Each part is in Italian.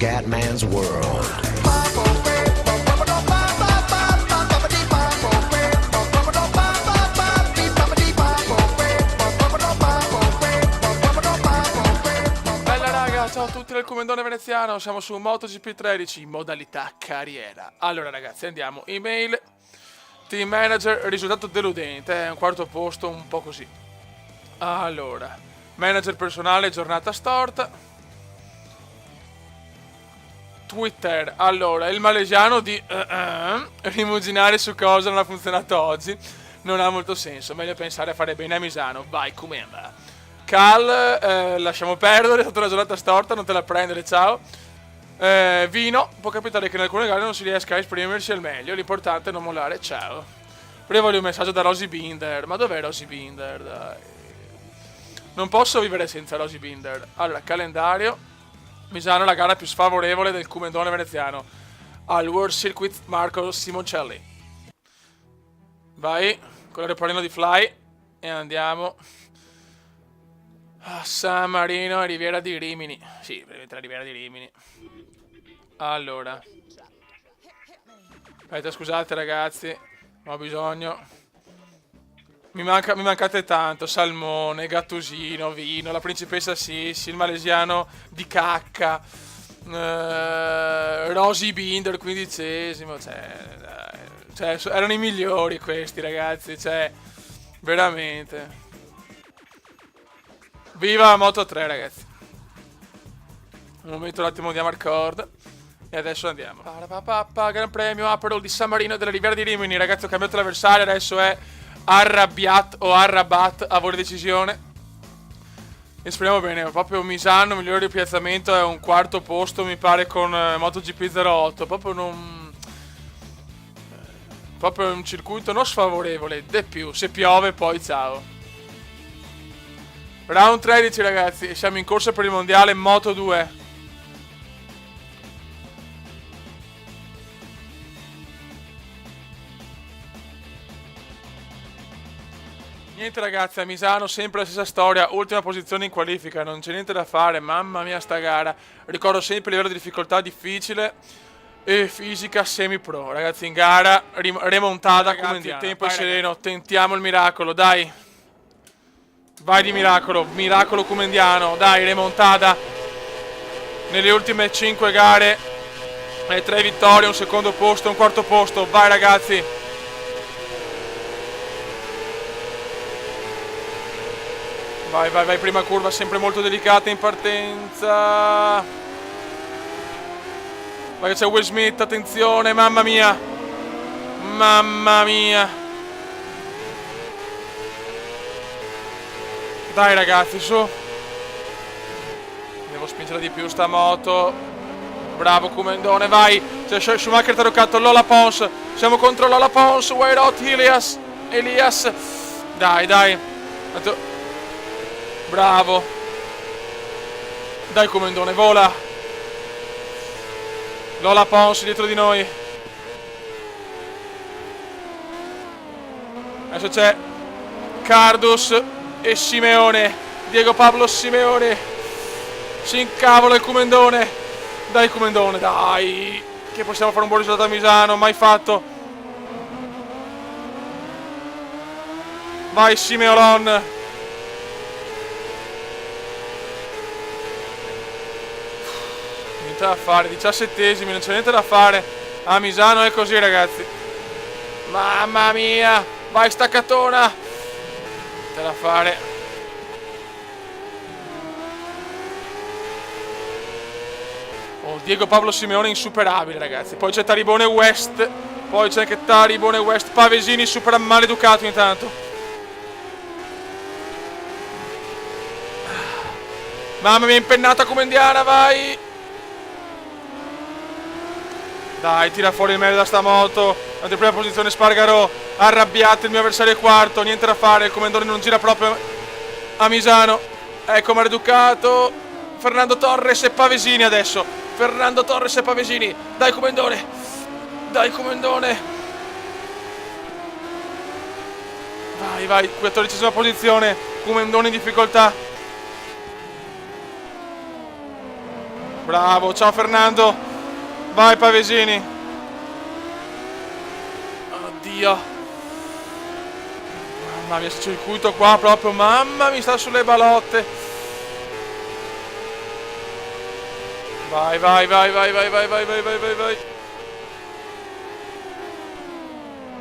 Scatman's World. Bella raga, ciao a tutti del Comendone Veneziano, siamo su MotoGP 13, modalità carriera. Allora ragazzi, andiamo, email, team manager, risultato deludente, un quarto posto, un po' così. Allora, manager personale, giornata storta. Twitter, allora, il malesiano di rimuginare su cosa non ha funzionato oggi non ha molto senso, meglio pensare a fare bene a Misano, vai, comanda. Cal, lasciamo perdere, è stata una giornata storta, non te la prendere, ciao. Vino, può capitare che in alcune gare non si riesca a esprimersi al meglio, l'importante è non mollare, ciao. Prima voglio un messaggio da Rosy Binder, ma dov'è Rosy Binder? Dai. Non posso vivere senza Rosy Binder. Allora, calendario. Misano è la gara più sfavorevole del Comendone Veneziano. Al World Circuit Marco Simoncelli. Vai, con l'aeroplano di Fly. E andiamo a San Marino e Riviera di Rimini. Sì, veramente la Riviera di Rimini. Allora. Aspetta, scusate ragazzi, ho bisogno. Mi mancate tanto, salmone, gattusino, vino, la principessa Sissi, il malesiano di cacca, Rosy Binder, 15esimo, cioè, erano i migliori questi ragazzi, cioè, veramente. Viva la Moto 3 ragazzi. Un momento un attimo andiamo al cord. E adesso andiamo. Gran premio Aperol di San Marino e della Riviera di Rimini, ragazzi ho cambiato l'avversario, adesso è Arrabbiat o Arrabat a voi decisione. Esprimiamo bene, proprio Misano, migliore di piazzamento, è un quarto posto mi pare con MotoGP 08. Proprio un circuito non sfavorevole, de più, se piove poi ciao. Round 13 ragazzi, e siamo in corsa per il mondiale Moto 2. Niente ragazzi, a Misano sempre la stessa storia, ultima posizione in qualifica, non c'è niente da fare, mamma mia sta gara. Ricordo sempre il livello di difficoltà difficile e fisica semi-pro. Ragazzi in gara, remontata, ragazzi, il tempo è sereno, ragazzi. Tentiamo il miracolo, dai. Vai di miracolo, miracolo comendiano, dai, remontata. Nelle ultime 5 gare, 3 vittorie, un secondo posto, un quarto posto, vai ragazzi. Vai, prima curva sempre molto delicata in partenza. Vai che c'è Will Smith, attenzione, mamma mia. Mamma mia. Dai ragazzi, su. Devo spingere di più sta moto. Bravo Comendone, vai. C'è Schumacher taroccato, Lola Pons. Siamo contro Lola Pons, Wairot, Elias. Dai. Bravo. Dai Comendone, vola. Lola Pons dietro di noi. Adesso c'è Cardus e Simeone. Diego Pablo Simeone. Si incavola il Comendone. Dai Comendone, dai. Che possiamo fare un buon risultato a Misano, mai fatto. Vai Simeolon. Da fare, 17esimi, non c'è niente da fare. A Misano è così ragazzi. Mamma mia. Vai staccatona. Niente da fare. Oh, Diego Pablo Simeone insuperabile ragazzi. Poi c'è Taribone West. Poi c'è anche Taribone West. Pavesini super maleducato intanto. Mamma mia, impennata come indiana, vai. Dai, tira fuori il meglio da sta moto. Anteprima posizione Spargarò. Arrabbiato, il mio avversario è quarto. Niente da fare, il Comendone non gira proprio a Misano. Ecco maleducato. Fernando Torres e Pavesini adesso. Fernando Torres e Pavesini. Dai Comendone. Vai, 14esima posizione. Comendone in difficoltà. Bravo, ciao Fernando. Vai Pavesini. Oddio. Mamma mia, sto circuito qua proprio, mamma mi sta sulle balotte. Vai, vai, vai, vai, vai, vai, vai, vai, vai, vai, vai.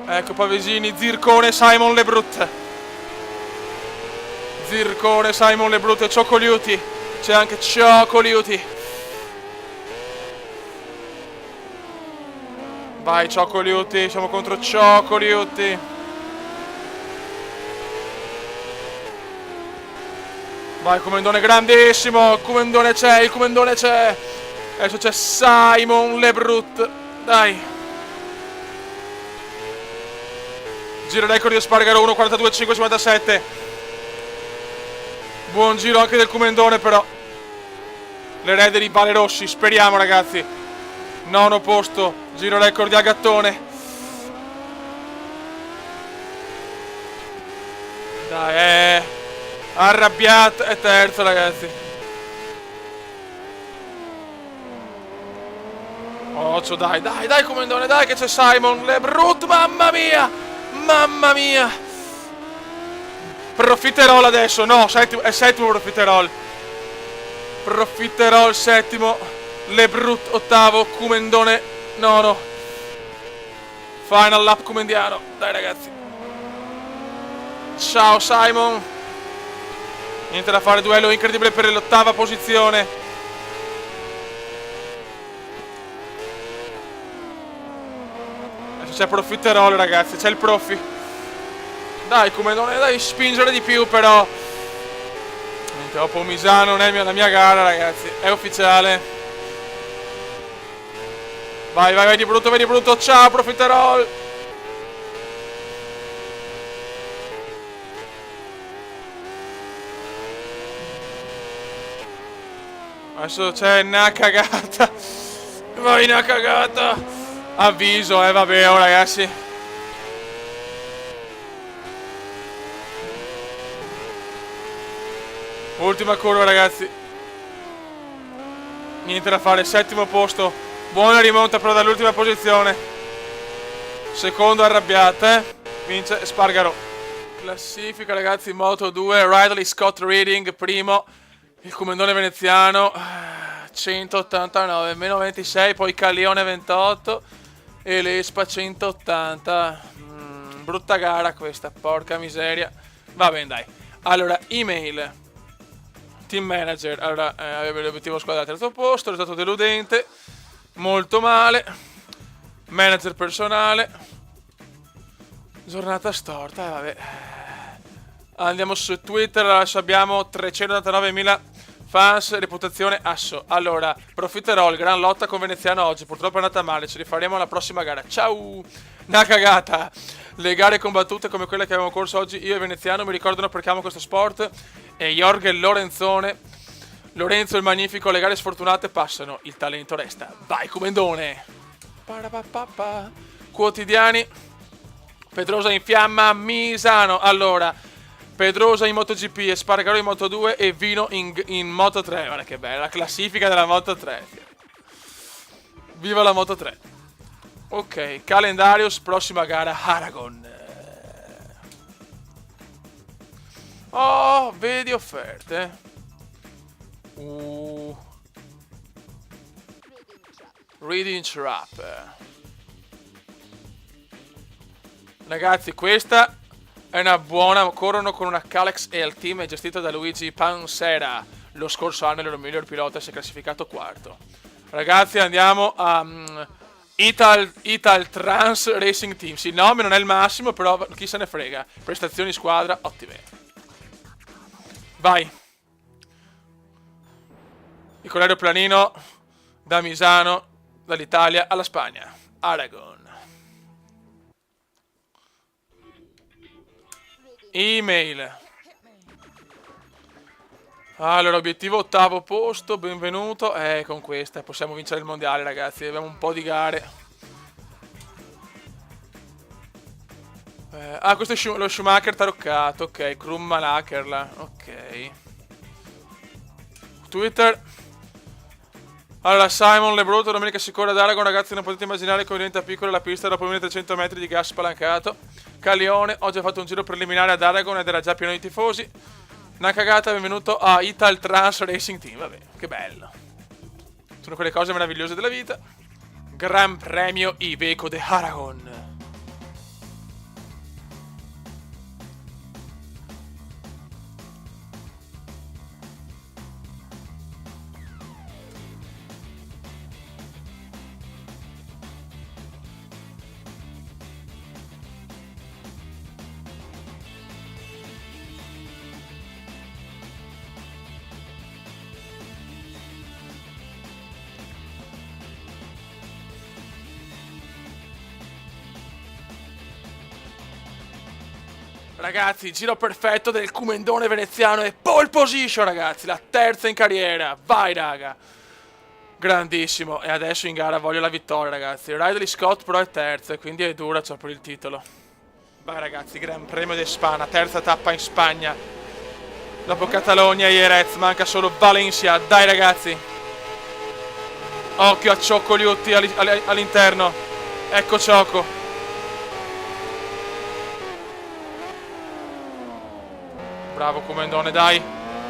Ecco Pavesini, Zircone, Simon Lebrut. Zircone, Simon Lebrut e Ciocoliuti. C'è anche Ciocoliuti. Vai Ciocoliuti, siamo contro Ciocoliuti. Vai Comendone grandissimo, il Comendone c'è, il Comendone c'è. Adesso c'è Simon Lebrut. Dai. Giro record di Spargaro 1:42,5,57. Buon giro anche del Comendone però. L'erede di Vale Rossi, speriamo ragazzi. Nono posto, giro record di Agattone. Dai, arrabbiato, è terzo ragazzi. Occhio, dai, dai, dai Comendone, dai che c'è Simon Lebrut, mamma mia, mamma mia. Profiterol adesso, no, è settimo Profiterol. Profiterol settimo, Lebrut ottavo, Comendone nono. Final lap comendiano, dai ragazzi. Ciao Simon. Niente da fare, duello incredibile per l'ottava posizione. Adesso c'è Profiterol ragazzi, c'è il profi. Dai Comendone, dai spingere di più però. Niente, dopo Misano non è la mia gara ragazzi, è ufficiale. Vai, vai, vai di brutto, ciao Profiterol. Adesso c'è una cagata. Vai una cagata. Avviso, vabbè, oh ragazzi. Ultima curva ragazzi. Niente da fare, settimo posto. Buona rimonta però dall'ultima posizione. Secondo arrabbiata, vince Spargaro. Classifica ragazzi, Moto 2, Ridley Scott Reading primo. Il Comendone veneziano 189, meno 26, poi Callione 28 e l'Espa 180. Brutta gara questa, porca miseria. Va bene dai. Allora, email. Team manager, allora aveva l'obiettivo squadra al terzo posto, risultato deludente, molto male. Manager personale, giornata storta, vabbè. Andiamo su Twitter, adesso abbiamo 389.000 fans, reputazione asso. Allora, Profiterol, gran lotta con Veneziano oggi, purtroppo è andata male, ci rifaremo alla prossima gara. Ciao! Una cagata! Le gare combattute come quelle che abbiamo corso oggi, io e Veneziano, mi ricordano perché amo questo sport. E Jorge Lorenzone, Lorenzo il Magnifico, le gare sfortunate passano, il talento resta. Vai Comendone! Quotidiani, Pedrosa in fiamma, Misano. Allora, Pedrosa in MotoGP, Espargaro in Moto2 e Vino in Moto3. Guarda che bella, la classifica della Moto3. Viva la Moto3. Ok, calendario, prossima gara, Aragon. Oh, vedi offerte. Reading Trap. Ragazzi, questa è una buona. Corrono con una Calex e il team è gestito da Luigi Pansera. Lo scorso anno era il miglior pilota e si è classificato quarto. Ragazzi, andiamo a Ital Trans Racing Team. Sì, il nome non è il massimo, però chi se ne frega. Prestazioni squadra ottime. Vai. E con l'aeroplanino da Misano, dall'Italia alla Spagna. Aragon. Email. Allora, obiettivo ottavo posto, benvenuto. Con questa possiamo vincere il mondiale, ragazzi. Abbiamo un po' di gare. Questo è lo Schumacher taroccato. Ok, Krummalacherla. Ok. Twitter. Allora, Simon Lebrotto, domenica si corre ad Aragon, ragazzi, non potete immaginare come diventa piccola la pista dopo 1300 metri di gas spalancato. Calione, oggi ha fatto un giro preliminare ad Aragon ed era già pieno di tifosi. Una cagata, benvenuto a Ital Trans Racing Team, vabbè, che bello. Sono quelle cose meravigliose della vita. Gran Premio Iveco de Aragon. Ragazzi, giro perfetto del Cumendone veneziano e pole position, ragazzi, la terza in carriera. Vai, raga. Grandissimo. E adesso in gara voglio la vittoria, ragazzi. Ridley Scott però è terzo e quindi è dura per il titolo. Vai, ragazzi, Gran Premio di Spagna, terza tappa in Spagna. Dopo Catalogna e Jerez manca solo Valencia. Dai, ragazzi. Occhio a Ciocco Liutti all'interno. Ecco Ciocco. Bravo Comendone, dai.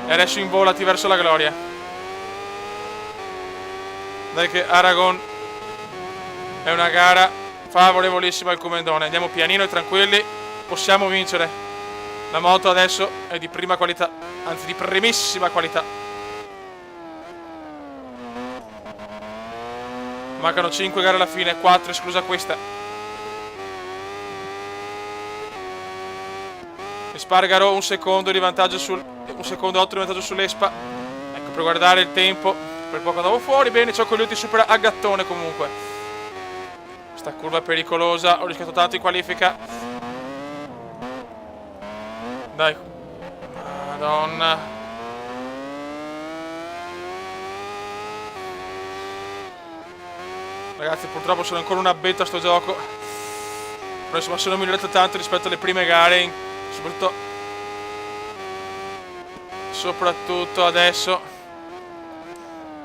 E adesso involati verso la gloria. Dai che Aragon è una gara favorevolissima al Comendone. Andiamo pianino e tranquilli. Possiamo vincere. La moto adesso è di prima qualità. Anzi di primissima qualità. Mancano 5 gare alla fine, 4 esclusa questa. Spargaro un secondo di vantaggio un secondo 8 di vantaggio sull'Espa. Ecco, per guardare il tempo, per poco andavo fuori. Bene, Cioccogliuti supera a gattone comunque. Questa curva è pericolosa, ho rischiato tanto in qualifica. Dai. Madonna. Ragazzi, purtroppo sono ancora una beta a sto gioco. Però insomma sono migliorato tanto rispetto alle prime gare. Soprattutto adesso.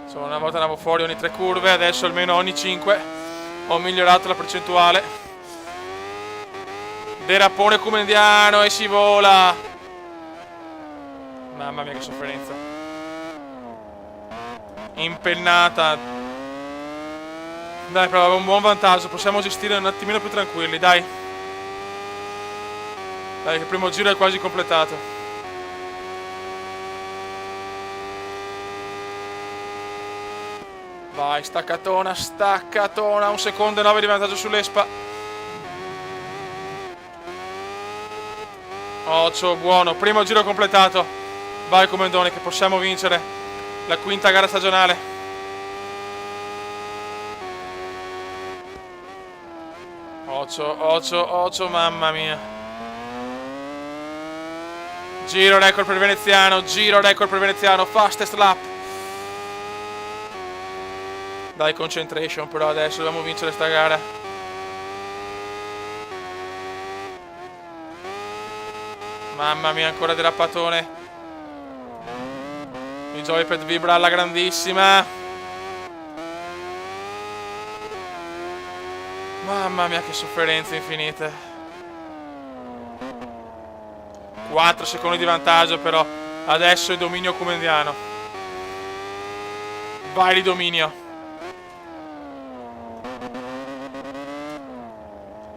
Insomma, una volta andavo fuori ogni 3 curve, adesso almeno ogni 5. Ho migliorato la percentuale. Derapone Cumendiano e si vola. Mamma mia che sofferenza. Impennata. Dai, però avevo un buon vantaggio. Possiamo gestire un attimino più tranquilli, dai. Dai, che il primo giro è quasi completato. Vai, staccatona, staccatona. 1 secondo e 9 di vantaggio sull'Espa. Occhio, buono. Primo giro completato. Vai, Comendone, che possiamo vincere la quinta gara stagionale. Occhio, mamma mia. Giro record per il veneziano, fastest lap. Dai, concentration, però adesso dobbiamo vincere sta gara. Mamma mia, ancora derapatone. Il joypad vibra alla grandissima. Mamma mia, che sofferenze infinite. 4 secondi di vantaggio, però adesso è dominio cumendiano. Vai di dominio.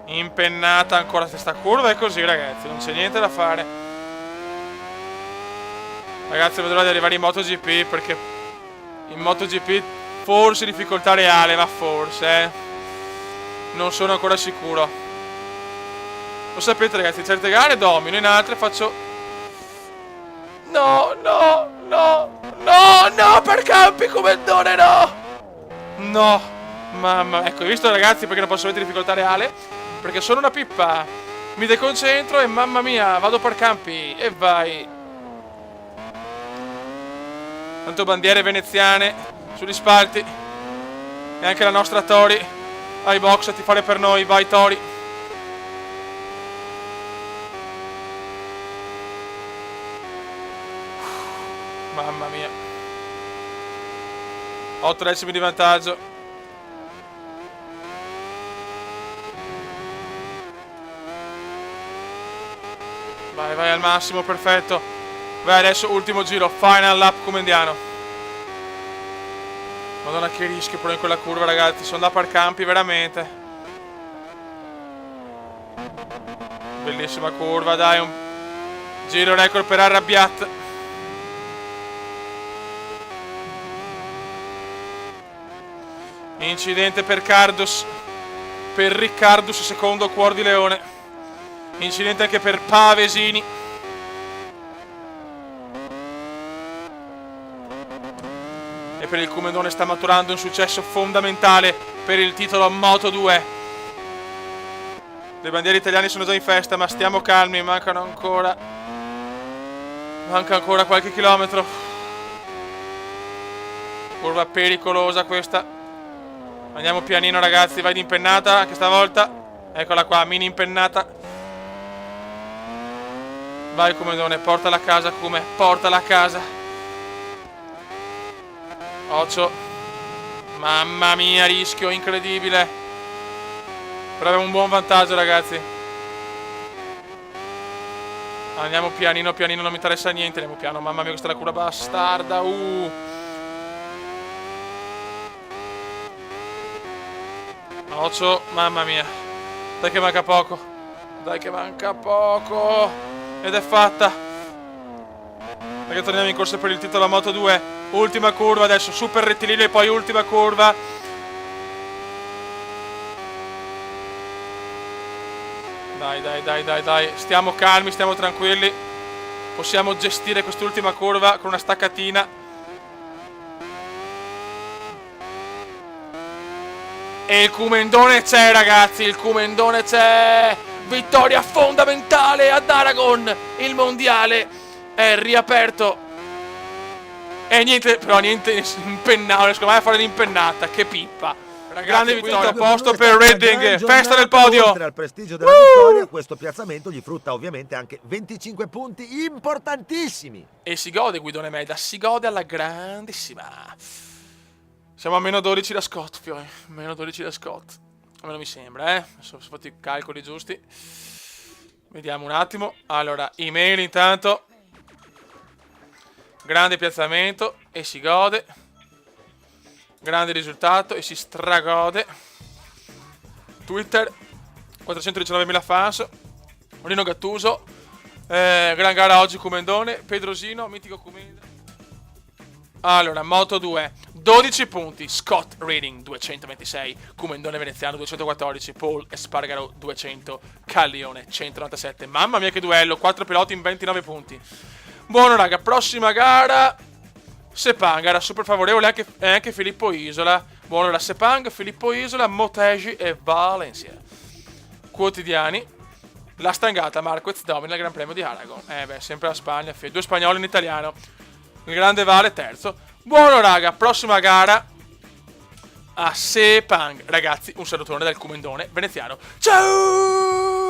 Impennata ancora questa curva e così, ragazzi, non c'è niente da fare. Ragazzi, vedrò di arrivare in MotoGP, perché in MotoGP forse difficoltà reale, ma forse non sono ancora sicuro. Lo sapete, ragazzi, in certe gare domino, in altre faccio... No, per campi Comendone, no! No, mamma, ecco, hai visto, ragazzi, perché non posso mettere difficoltà reale? Perché sono una pippa. Mi deconcentro e mamma mia, vado per campi e vai. Tanto bandiere veneziane sugli spalti. E anche la nostra Tori ai box a tifare per noi, vai Tori. Mamma mia. 8 decimi di vantaggio. Vai, vai al massimo, perfetto. Vai adesso, ultimo giro, final lap comendiano. Madonna che rischio però in quella curva, ragazzi. Sono da parcampi, veramente. Bellissima curva, dai. Un giro record per Arrabbiat. Incidente per Cardus. Per Riccardus, secondo Cuor di Leone. Incidente anche per Pavesini. E per il Cumendone sta maturando un successo fondamentale per il titolo Moto2. Le bandiere italiane sono già in festa, ma stiamo calmi, manca ancora qualche chilometro. Curva pericolosa questa. Andiamo pianino, ragazzi, vai di impennata anche stavolta. Eccola qua, mini impennata. Vai Cumendone, portala a casa Cume, portala a casa. Occhio. Mamma mia, rischio incredibile. Però abbiamo un buon vantaggio, ragazzi. Andiamo pianino, pianino, non mi interessa niente. Andiamo piano, mamma mia, questa è la curva bastarda. Occhio, mamma mia. Dai che manca poco. Dai che manca poco. Ed è fatta. Perché torniamo in corsa per il titolo Moto2. Ultima curva adesso, super rettilineo e poi ultima curva. Dai. Stiamo calmi, stiamo tranquilli. Possiamo gestire quest'ultima curva con una staccatina. E il Cumendone c'è, ragazzi, il Cumendone c'è. Vittoria fondamentale ad Aragon. Il mondiale è riaperto. E niente, però niente impennata, riesco mai a fare l'impennata, che pippa. Ragazzi, grande vittoria, posto per Redding, festa del podio. Oltre al prestigio della vittoria, questo piazzamento gli frutta ovviamente anche 25 punti importantissimi. E si gode Guidone Meda, si gode alla grandissima. Siamo a meno 12 da Scott, Fioi. Meno 12 da Scott. Almeno mi sembra, Adesso ho fatto i calcoli giusti. Vediamo un attimo. Allora, email intanto. Grande piazzamento e si gode. Grande risultato e si stragode. Twitter 419.000 fans. Rino Gattuso. Gran gara oggi Cumendone. Pedrosino, mitico Cumendone. Allora, Moto2 12 punti, Scott Reading 226, Cumendone Veneziano 214, Paul Espargaro 200, Callione 197. Mamma mia che duello, 4 piloti in 29 punti. Buono raga, prossima gara Sepang, gara super favorevole anche Filippo Isola. Buono la Sepang, Filippo Isola, Motegi e Valencia. Quotidiani. La stangata, Marquez domina il Gran Premio di Aragon. Sempre la Spagna, due spagnoli in italiano. Il grande Vale terzo. Buono raga, prossima gara a Sepang. Ragazzi, un salutone dal Cumendone Veneziano. Ciao!